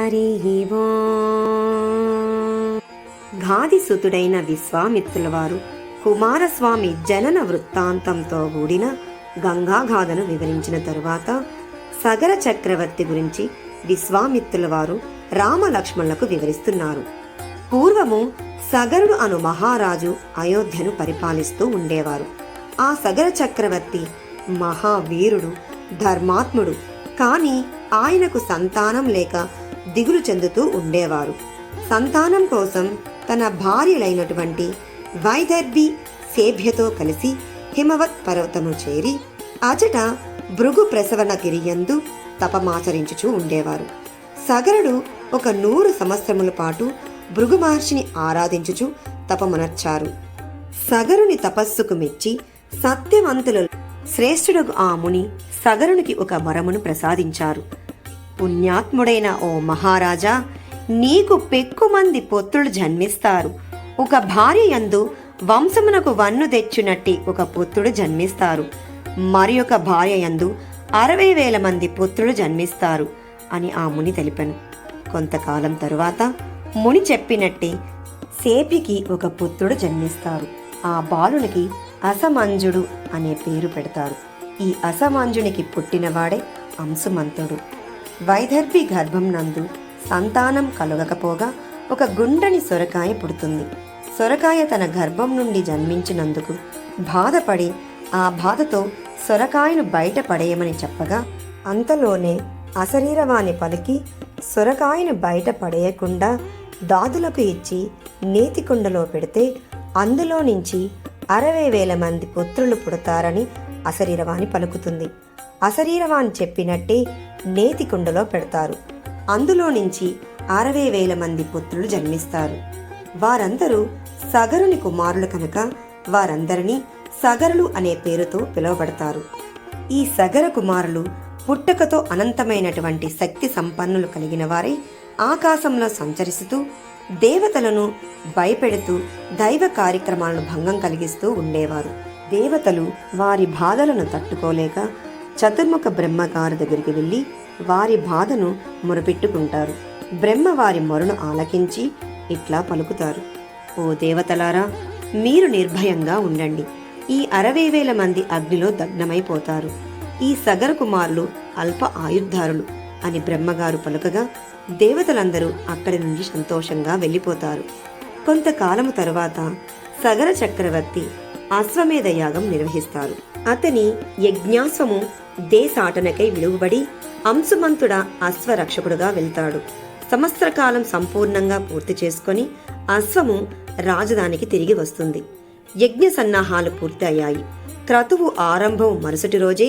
హరి ఓం. గాదిసుతుడైన విశ్వామిత్రుల వారు కుమారస్వామి జనన వృత్తాంతంతో కూడిన గంగాగాథను వివరించిన తరువాత సగర చక్రవర్తి గురించి విశ్వామిత్రుల వారు రామలక్ష్మణులకు వివరిస్తున్నారు. పూర్వము సగరుడు అను మహారాజు అయోధ్యను పరిపాలిస్తూ ఉండేవారు. ఆ సగర చక్రవర్తి మహావీరుడు, ధర్మాత్ముడు. కాని ఆయనకు సంతానం లేక దిగులు చెందుతూ ఉండేవారు. సంతానం కోసం తన భార్యలైనటువంటి వైదర్భి సేభ్యతో కలిసి హిమవత్ పర్వతము చేరి అచట భృగు ప్రసవన గిరియందు తపమాచరించుచూ ఉండేవారు. సగరుడు ఒక 100 సంవత్సరముల పాటు భృగు మహర్షిని ఆరాధించుచు తపమునర్చారు. సగరుని తపస్సుకు మెచ్చి సత్యవంతులలో శ్రేష్ఠుడగు ఆ ముని సగరునికి ఒక వరమును ప్రసాదించారు. పుణ్యాత్ముడైన ఓ మహారాజా, నీకు పెక్కుమంది పుత్రులు జన్మిస్తారు. ఒక భార్య యందు వంశమునకు వన్ను తెచ్చునట్టి ఒక పుత్రుడు జన్మిస్తారు. మరి ఒక భార్య యందు 60,000 మంది పుత్రులు జన్మిస్తారు అని ఆ ముని తెలిపాను. కొంతకాలం తరువాత ముని చెప్పినట్టే సేపికి ఒక పుత్రుడు జన్మిస్తారు. ఆ బాలునికి అసమంజుడు అనే పేరు పెడతారు. ఈ అసమంజునికి పుట్టినవాడే అంశుమంతుడు. వైదర్భి గర్భం నందు సంతానం కలుగకపోగా ఒక గుండ్రని సొరకాయ పుడుతుంది. సొరకాయ తన గర్భం నుండి జన్మించినందుకు బాధపడి ఆ బాధతో సొరకాయను బయట పడేయమని చెప్పగా అంతలోనే అశరీరవాణి పలికి సొరకాయను బయట పడేయకుండా దాదులకు ఇచ్చి నేతికుండలో పెడితే అందులో నుంచి 60,000 మంది పుత్రులు పుడతారని అశరీరవాణి పలుకుతుంది. అశరీరవాణి చెప్పినట్టే నేతికుండలో పెడతారు. అందులో నుంచి 60,000 మంది పుత్రులు జన్మిస్తారు. వారందరూ సగరుని కుమారులు కనుక వారందరినీ సగరులు అనే పేరుతో పిలువబడతారు. ఈ సగర కుమారులు పుట్టకతో అనంతమైనటువంటి శక్తి సంపన్నులు కలిగిన వారై ఆకాశంలో సంచరిస్తూ దేవతలను భయపెడుతూ దైవ కార్యక్రమాలను భంగం కలిగిస్తూ ఉండేవారు. దేవతలు వారి బాధలను తట్టుకోలేక చతుర్ముఖ బ్రహ్మగారి దగ్గరికి వెళ్ళి వారి బాధను మొరపెట్టుకుంటారు. బ్రహ్మ వారి మొరను ఆలకించి ఇట్లా పలుకుతారు: ఓ దేవతలారా, మీరు నిర్భయంగా ఉండండి. ఈ 60,000 మంది అగ్నిలో దగ్నమైపోతారు. ఈ సగర కుమారులు అల్ప ఆయుర్ధారులు అని బ్రహ్మగారు పలుకగా దేవతలందరూ అక్కడి నుండి సంతోషంగా వెళ్ళిపోతారు. కొంతకాలము తరువాత సగర చక్రవర్తి అశ్వమేధ యాగం నిర్వహిస్తారు. అతని యజ్ఞాశ్వము దేశాటనకై విలువబడి అంశుమంతుడ అశ్వరక్షకుడుగా వెళ్తాడు. సంవత్సరకాలం సంపూర్ణంగా పూర్తి చేసుకొని అశ్వము రాజధానికి తిరిగి వస్తుంది. యజ్ఞ సన్నాహాలు పూర్తి అయ్యాయి. క్రతువు ఆరంభం మరుసటి రోజే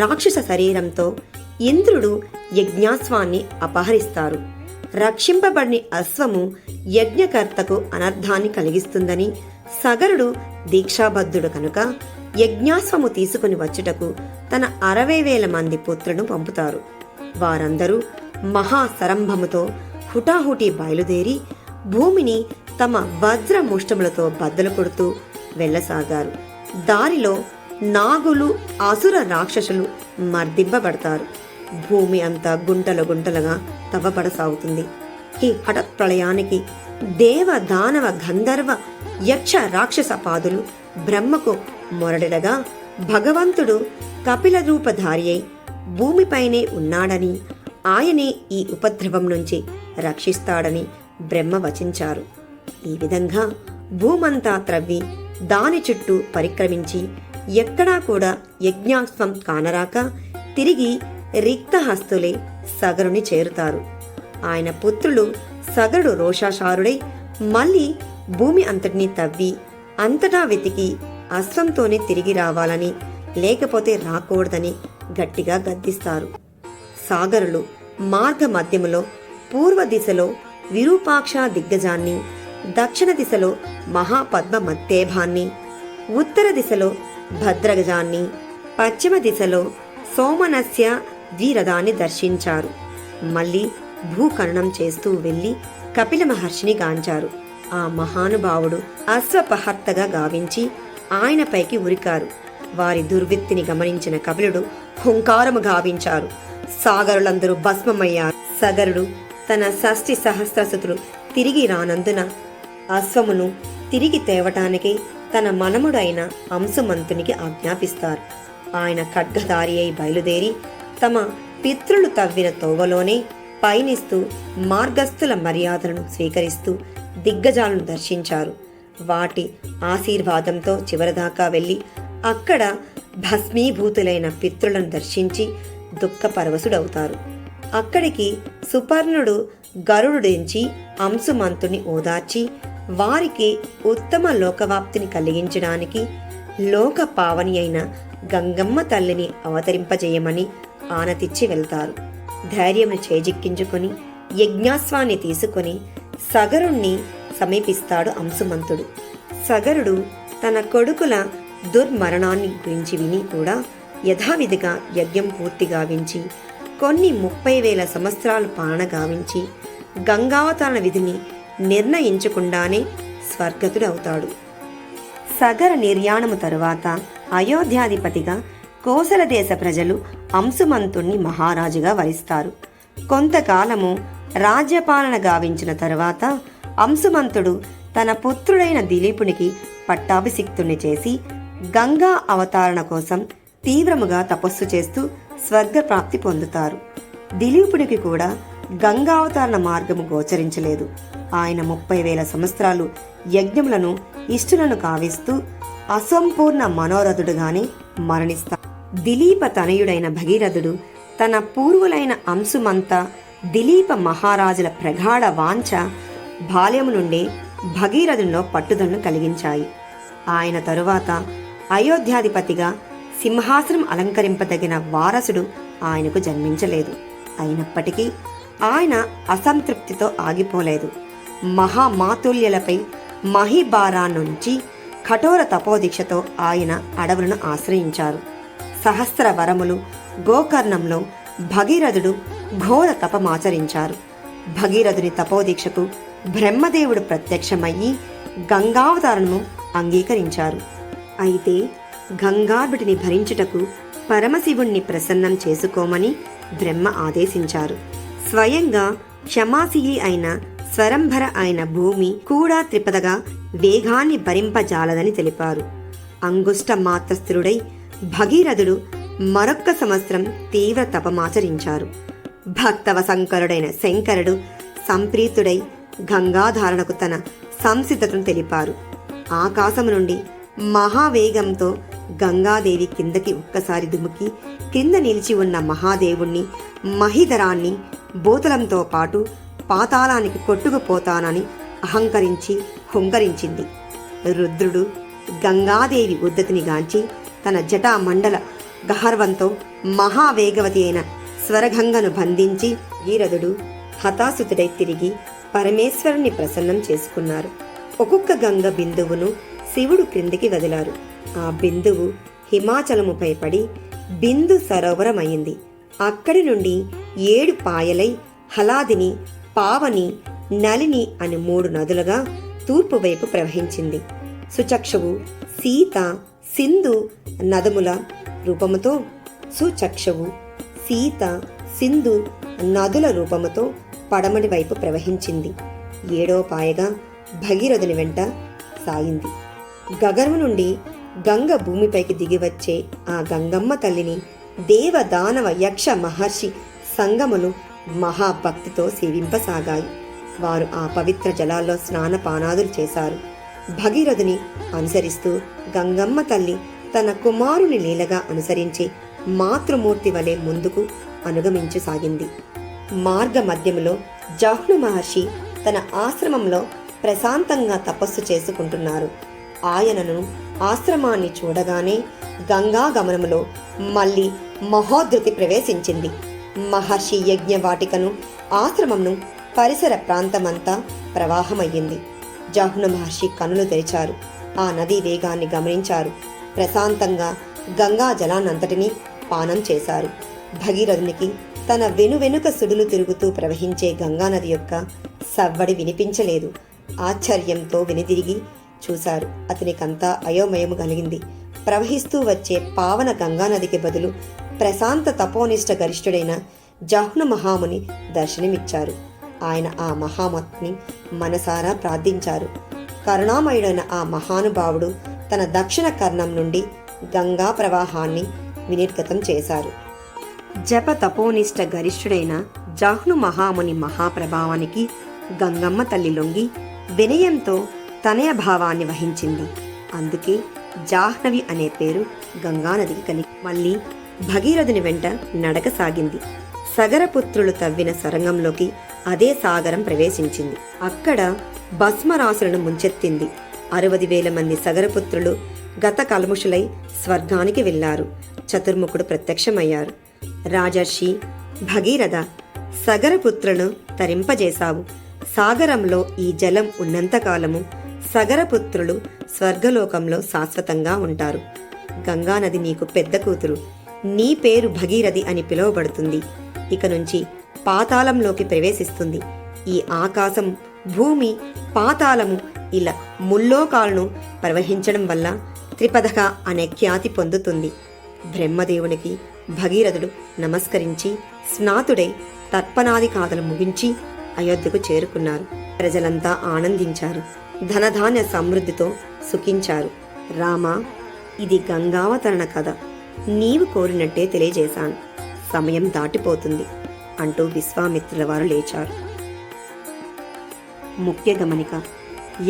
రాక్షస శరీరంతో ఇంద్రుడు యజ్ఞాశ్వాన్ని అపహరిస్తారు. రక్షింపబడిన అశ్వము యజ్ఞకర్తకు అనర్థాన్ని కలిగిస్తుందని సగరుడు దీక్షాబద్ధుడు కనుక యజ్ఞాశ్వము తీసుకుని వచ్చుటకు తన 60,000 మంది పుత్రులను పంపుతారు. వారందరూ మహాసరంభముతో హుటాహుటి బయలుదేరి భూమిని తమ వజ్ర ముష్టములతో బద్దలు కొడుతూ వెళ్లసాగారు. దారిలో నాగులు, అసుర రాక్షసులు మర్దింపబడతారు. భూమి అంతా గుంటలు గుంటలుగా తవ్వబడసాగుతుంది. ఈ హఠత్ ప్రళయానికి దేవ, దానవ, గంధర్వ, యక్ష, రాక్షస పాదులు బ్రహ్మకు మొరడగా భగవంతుడు కపిల రూపధారి అయి భూమిపైనే ఉన్నాడని, ఆయనే ఈ ఉపద్రవం నుంచి రక్షిస్తాడని బ్రహ్మ వచించారు. ఈ విధంగా భూమంతా త్రవ్వి దాని చుట్టూ పరిక్రమించి ఎక్కడా కూడా యజ్ఞాశ్వం కానరాక తిరిగి రిక్తహస్తులే సగరుని చేరుతారు. ఆయన పుత్రులు సగరుడు రోషాశారుడై మళ్ళీ భూమి అంతటినీ తవ్వి అంతటా వెతికి అశ్వంతోనే తిరిగి రావాలని, లేకపోతే రాకూడదని గట్టిగా గద్దిస్తారు. సాగరులు మార్గ మధ్యములో పూర్వ దిశలో విరూపాక్ష దిగ్గజాన్ని, దక్షిణ దిశలో మహాపద్మ మత్తేభాన్ని, ఉత్తర దిశలో భద్రగజాన్ని, పశ్చిమ దిశలో సోమనస్య ద్విరథాన్ని దర్శించారు. మళ్ళీ భూఖననం చేస్తూ వెళ్లి కపిల మహర్షిని గాంచారు. ఆ మహానుభావుడు అశ్వపహర్తగా గావించి ఆయనపైకి ఉరికారు. వారి దుర్వృత్తిని గమనించిన కపిలుడు హుంకారము గావించారు. సాగరులందరూ భస్మమయ్యారు. సగరుడు తన షష్ఠి సహస్రసుతుడు తిరిగి రానందున అశ్వమును తిరిగి తేవటానికి తన మనముడైన అంశుమంతునికి ఆజ్ఞాపిస్తారు. ఆయన ఖడ్గధారి అయి బయలుదేరి తమ పితృలు తవ్విన తోవలోనే పయనిస్తూ మార్గస్థుల మర్యాదలను స్వీకరిస్తూ దిగ్గజాలను దర్శించారు. వాటి ఆశీర్వాదంతో చివరిదాకా వెళ్ళి అక్కడ భస్మీభూతులైన పితృలను దర్శించి దుఃఖపరవశుడవుతారు. అక్కడికి సుపర్ణుడు గరుడుంచి అంశుమంతుని ఓదార్చి వారికి ఉత్తమ లోకవాప్తిని కలిగించడానికి లోక పావని అయిన గంగమ్మ తల్లిని అవతరింపజేయమని ఆనతిచ్చి వెళ్తారు. ధైర్యమును చేజిక్కించుకొని యజ్ఞాస్వాన్ని తీసుకొని సగరుణ్ణి సమీపిస్తాడు అంశుమంతుడు. సగరుడు తన కొడుకుల దుర్మరణాన్ని గురించి విని కూడా యథావిధిగా యజ్ఞం పూర్తి గావించి కొన్ని 30,000 సంవత్సరాలు పాలన గావించి గంగావతరణ విధిని నిర్ణయించకుండానే స్వర్గతుడవుతాడు. సగర నిర్యాణము తరువాత అయోధ్యాధిపతిగా కోసల దేశ ప్రజలు అంశుమంతుణ్ణి మహారాజుగా వరిస్తారు. కొంతకాలము రాజ్యపాలన గావించిన తరువాత అంశుమంతుడు తన పుత్రుడైన దిలీపునికి పట్టాభిషిక్తుణ్ణి చేసి గంగా అవతారణ కోసం తీవ్రముగా తపస్సు చేస్తూ స్వర్గప్రాప్తి పొందుతారు. దిలీపునికి కూడా గంగావతారణ మార్గము గోచరించలేదు. ఆయన 30,000 సంవత్సరాలు యజ్ఞములను ఇష్టులను కావిస్తూ అసంపూర్ణ మనోరథుడుగానే మరణిస్తాడు. దిలీప తనయుడైన భగీరథుడు తన పూర్వులైన అంశుమంత దిలీప మహారాజుల ప్రగాఢ వాంఛ బాల్యము నుండే భగీరథునిలో పట్టుదలను కలిగించాయి. ఆయన తరువాత అయోధ్యాధిపతిగా సింహాసనం అలంకరింపదగిన వారసుడు ఆయనకు జన్మించలేదు. అయినప్పటికీ ఆయన అసంతృప్తితో ఆగిపోలేదు. మహామాతుల్యులపై మహిబారా నుంచి కఠోర తపోదీక్షతో ఆయన అడవులను ఆశ్రయించారు. సహస్ర వరములు గోకర్ణంలో భగీరథుడు ఘోర తపమాచరించారు. భగీరథుని తపోదీక్షకు బ్రహ్మదేవుడు ప్రత్యక్షమయ్యి గంగావతారణము అంగీకరించారు. అయితే గంగార్భుటిని భరించుటకు పరమశివుణ్ణి ప్రసన్నం చేసుకోమని బ్రహ్మ ఆదేశించారు. స్వయంగా క్షమాశీలి అయిన స్వరంభర అయిన భూమి కూడా త్రిపదగా వేగాన్ని భరింపజాలదని తెలిపారు. అంగుష్ట మాత్రస్థుడై భగీరథుడు మరొక్క సంవత్సరం తీవ్ర తపమాచరించారు. భక్తవశంకరుడైన శంకరుడు సంప్రీతుడై గంగాధారణకు తన సంసిద్ధతను తెలిపారు. ఆకాశము నుండి మహావేగంతో గంగాదేవి కిందకి ఒక్కసారి దుముకి క్రింద నిలిచి ఉన్న మహాదేవుణ్ణి మహిధరాన్ని భూతలంతో పాటు పాతాళానికి కొట్టుకుపోతానని అహంకరించి హుంకరించింది. రుద్రుడు గంగాదేవి ఉద్ధతిని గాంచి తన జటామండల గహర్వంతో మహావేగవతి అయిన స్వరగంగను బంధించి భగీరథుడు హతాసుతుడై తిరిగి పరమేశ్వరుని ప్రసన్నం చేసుకున్నారు. ఒక్కొక్క గంగ బిందువును శివుడు క్రిందికి వదిలారు. ఆ బిందువు హిమాచలముపై పడి బిందు సరోవరమైంది. అక్కడి నుండి 7 పాయలై హలాదిని, పావని, నలిని అని 3 నదులుగా తూర్పు వైపు ప్రవహించింది. సుచక్షువు, సీత, సింధు నదముల రూపముతో సుచక్షువు, సీత, సింధు నదుల రూపముతో పడమటి వైపు ప్రవహించింది. 7వ పాయగా భగీరథుని వెంట సాగింది. గగనము నుండి గంగ భూమిపైకి దిగివచ్చే ఆ గంగమ్మ తల్లిని దేవ, దానవ, యక్ష, మహర్షి సంగములు మహాభక్తితో సేవింపసాగాయి. వారు ఆ పవిత్ర జలాల్లో స్నానపానాదులు చేశారు. భగీరథుని అనుసరిస్తూ గంగమ్మ తల్లి తన కుమారుని లీలగా అనుసరించి మాతృమూర్తి వలె ముందుకు అనుగమించసాగింది. మార్గ మధ్యములో జహ్ను మహర్షి తన ఆశ్రమంలో ప్రశాంతంగా తపస్సు చేసుకుంటున్నారు. ఆయనను ఆశ్రమాన్ని చూడగానే గంగా గమనములో మళ్ళీ మహోద్ధృతి ప్రవేశించింది. మహర్షి యజ్ఞవాటికను, ఆశ్రమంను, పరిసర ప్రాంతమంతా ప్రవాహమయ్యింది. జహ్ను మహర్షి కన్నులు తెరిచారు. ఆ నదీ వేగాన్ని గమనించారు. ప్రశాంతంగా గంగా జలాన్నంతటినీ పానం చేశారు. భగీరథునికి తన వెనువెనుక సుడులు తిరుగుతూ ప్రవహించే గంగానది యొక్క సవ్వడి వినిపించలేదు. ఆశ్చర్యంతో వెనుదిరిగి చూశారు. అతనికంతా అయోమయము కలిగింది. ప్రవహిస్తూ వచ్చే పావన గంగానదికి బదులు ప్రశాంత తపోనిష్ట గరిష్ఠుడైన జహ్ను మహాముని దర్శనమిచ్చారు. ఆయన ఆ మహామతిని మనసారా ప్రార్థించారు. కరుణామయుడైన ఆ మహానుభావుడు తన దక్షిణ కర్ణం నుండి గంగా ప్రవాహాన్ని వినిర్గతం చేశారు. జప తపోనిష్ట గరిష్ఠుడైన జాహ్ను మహాముని మహాప్రభావానికి గంగమ్మ తల్లి లొంగి వినయంతో తనయ భావాన్ని వహించింది. అందుకే జాహ్నవి అనే పేరు గంగానదికి కలిగి మళ్ళీ భగీరథుని వెంట నడక సాగింది. సగరపుత్రులు తవ్విన సొరంగంలోకి అదే సాగరం ప్రవేశించింది. అక్కడ భస్మరాసులను ముంచెత్తింది. 60,000 మంది సగరపుత్రులు గత కల్ముషులై స్వర్గానికి వెళ్లారు. చతుర్ముఖుడు ప్రత్యక్షమయ్యారు. రాజర్షి భగీరథ, సగరపుత్రులను తరింపజేశావు. సాగరంలో ఈ జలం ఉన్నంతకాలము సగరపుత్రులు స్వర్గలోకంలో శాశ్వతంగా ఉంటారు. గంగానది నీకు పెద్ద కూతురు. నీ పేరు భగీరథి అని పిలువబడుతుంది. ఇక నుంచి పాతాళంలోకి ప్రవేశిస్తుంది. ఈ ఆకాశం, భూమి, పాతాళము ఇలా ముల్లోకాలను ప్రవహించడం వల్ల త్రిపదక అనే ఖ్యాతి పొందుతుంది. బ్రహ్మదేవునికి భగీరథుడు నమస్కరించి స్నాతుడై తర్పణాది కాతలు ముగించి అయోధ్యకు చేరుకున్నారు. ప్రజలంతా ఆనందించారు. ధనధాన్య సమృద్ధితో సుఖించారు. రామా, ఇది గంగావతరణ కథ. నీవు కోరినట్టే తెలియజేశాను. సమయం దాటిపోతుంది అంటూ విశ్వామిత్రుల వారు లేచారు. ముఖ్య గమనిక: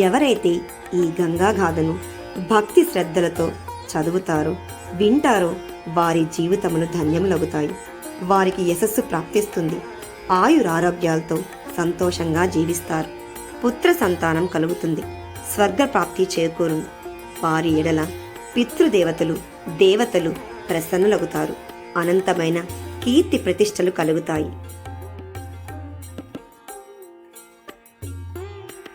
ఎవరైతే ఈ గంగాగాథను భక్తి శ్రద్ధలతో చదువుతారో, వింటారో వారి జీవితములు ధన్యములవుతాయి. వారికి యశస్సు ప్రాప్తిస్తుంది. ఆయురారోగ్యాలతో సంతోషంగా జీవిస్తారు. పుత్ర సంతానం కలుగుతుంది. స్వర్గప్రాప్తి చేకూరును. వారి ఎడల పితృదేవతలు, దేవతలు ప్రసన్నులగుతారు. అనంతమైన కీర్తి ప్రతిష్టలు కలుగుతాయి.